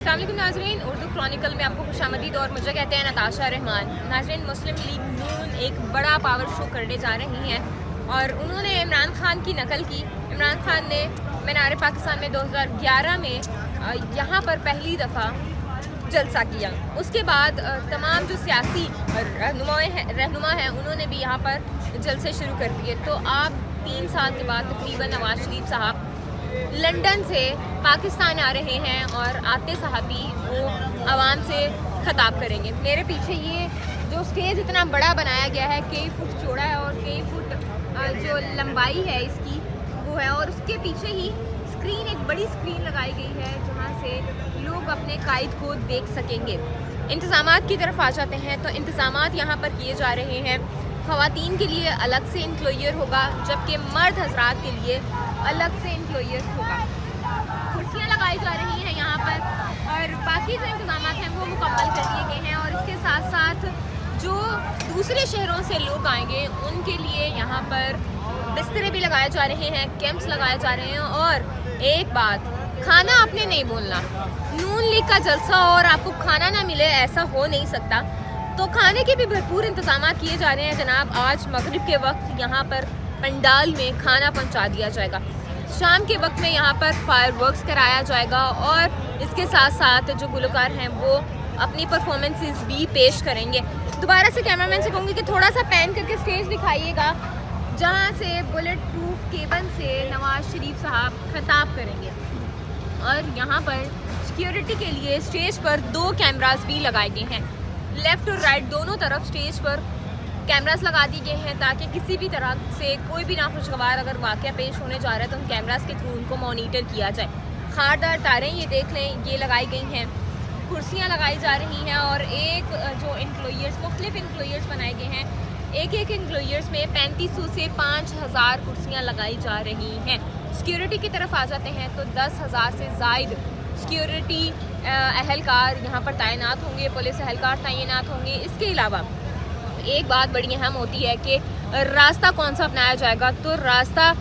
अस्सलाम वालेकुम नाज़रीन, उर्दू क्रॉनिकल में आपको खुशामदीद और मुझे कहते हैं नताशा रहमान। नाज़रीन, मुस्लिम लीग नून एक बड़ा पावर शो करने जा रही हैं और उन्होंने इमरान खान की नकल की। इमरान खान ने मीनार पाकिस्तान में 2011 में यहाँ पर पहली दफ़ा जलसा किया। उसके बाद तमाम जो सियासी रहनुमा हैं उन्होंने भी यहाँ पर जलसे शुरू कर दिए। तो आप 3 साल के बाद तकरीबन नवाज शरीफ साहब लंदन से पाकिस्तान आ रहे हैं और आते साहब ही वो आवाम से खिताब करेंगे। मेरे पीछे ये जो स्टेज इतना बड़ा बनाया गया है, कई फुट चौड़ा है और कई फुट जो लंबाई है इसकी वो है, और उसके पीछे ही स्क्रीन, एक बड़ी स्क्रीन लगाई गई है जहाँ से लोग अपने कायद को देख सकेंगे। इंतज़ामात की तरफ आ जाते हैं तो इंतज़ामात यहाँ पर किए जा रहे हैं। ख़वातीन के लिए अलग से इंक्लोयर होगा, जबकि मर्द हजरात के लिए अलग से इंक्लोयर होगा। कुर्सियाँ लगाई जा रही हैं यहाँ पर और बाकी जो इंतज़ाम हैं वो मुकम्मल कर दिए गए हैं। और इसके साथ साथ जो दूसरे शहरों से लोग आएंगे उनके लिए यहाँ पर बिस्तरे भी लगाए जा रहे हैं, कैंप्स लगाए जा रहे हैं। और एक बात, खाना आपने नहीं बोलना। नून लीग का जलसा और आपको खाना ना मिले, ऐसा हो नहीं सकता। तो खाने के भी भरपूर इंतजाम किए जा रहे हैं जनाब। आज मगरिब के वक्त यहाँ पर पंडाल में खाना पहुँचा दिया जाएगा। शाम के वक्त में यहाँ पर फायरवर्क्स कराया जाएगा और इसके साथ साथ जो गुलकार हैं वो अपनी परफॉर्मेंसेस भी पेश करेंगे। दोबारा से कैमरामैन से कहूँगी कि थोड़ा सा पैन करके स्टेज दिखाइएगा जहाँ से बुलेट प्रूफ केबल से नवाज शरीफ साहब खिताब करेंगे। और यहाँ पर सिक्योरिटी के लिए स्टेज पर 2 कैमरास भी लगाए गए हैं। लेफ़्ट और राइट दोनों तरफ स्टेज पर कैमरास लगा दिए गए हैं ताकि किसी भी तरह से कोई भी नाखुशगवार अगर वाक़या पेश होने जा रहा है तो उन कैमरास के थ्रू उनको मॉनिटर किया जाए। खारदार तारें ये देख लें, ये लगाई गई हैं। कुर्सियाँ लगाई जा रही हैं और एक जो इंक्लोयर्स, मुख्तलिफ इंक्लोयर्स बनाए गए हैं। एक इंक्लोयर्स में 3500 से 5000 कुर्सियाँ लगाई जा रही हैं। सिक्योरिटी की तरफ आ जाते हैं तो 10,000 से ज़ायद सिक्योरिटी अहलकार यहाँ पर तैनात होंगे, पुलिस अहलकार तैनात होंगे। इसके अलावा एक बात बड़ी अहम होती है कि रास्ता कौन सा अपनाया जाएगा। तो रास्ता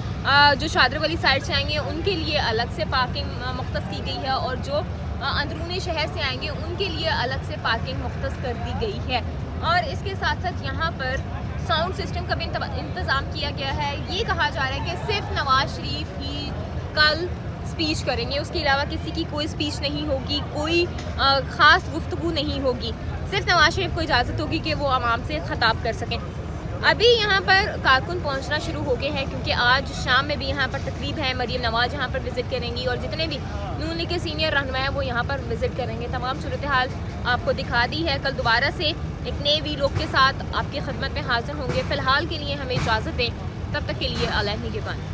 जो शादर वाली साइड से आएंगे उनके लिए अलग से पार्किंग मुख्तस की गई है और जो अंदरूनी शहर से आएंगे उनके लिए अलग से पार्किंग मुख्तस कर दी गई है। और इसके साथ साथ यहाँ पर साउंड सिस्टम का भी इंतज़ाम किया गया है। ये कहा जा रहा है कि सिर्फ नवाज शरीफ ही कल स्पीच करेंगे, उसके अलावा किसी की कोई स्पीच नहीं होगी, कोई ख़ास गुफ्तगू नहीं होगी। सिर्फ नवाज शरीफ को इजाज़त होगी कि वो आवाम से खिताब कर सकें। अभी यहाँ पर कारकुन पहुँचना शुरू हो गए हैं क्योंकि आज शाम में भी यहाँ पर तकरीब है। मरीम नवाज यहाँ पर विज़िट करेंगी और जितने भी नून लीग के सीनियर रहनुमा हैं वो यहाँ पर विज़िट करेंगे। तमाम सूरत हाल आपको दिखा दी है। कल दोबारा से एक नए वीडियो के साथ आपकी खिदमत में हाजिर होंगे। फ़िलहाल के लिए हमें इजाज़त दें, तब तक के लिए अल्लाह निगहबान।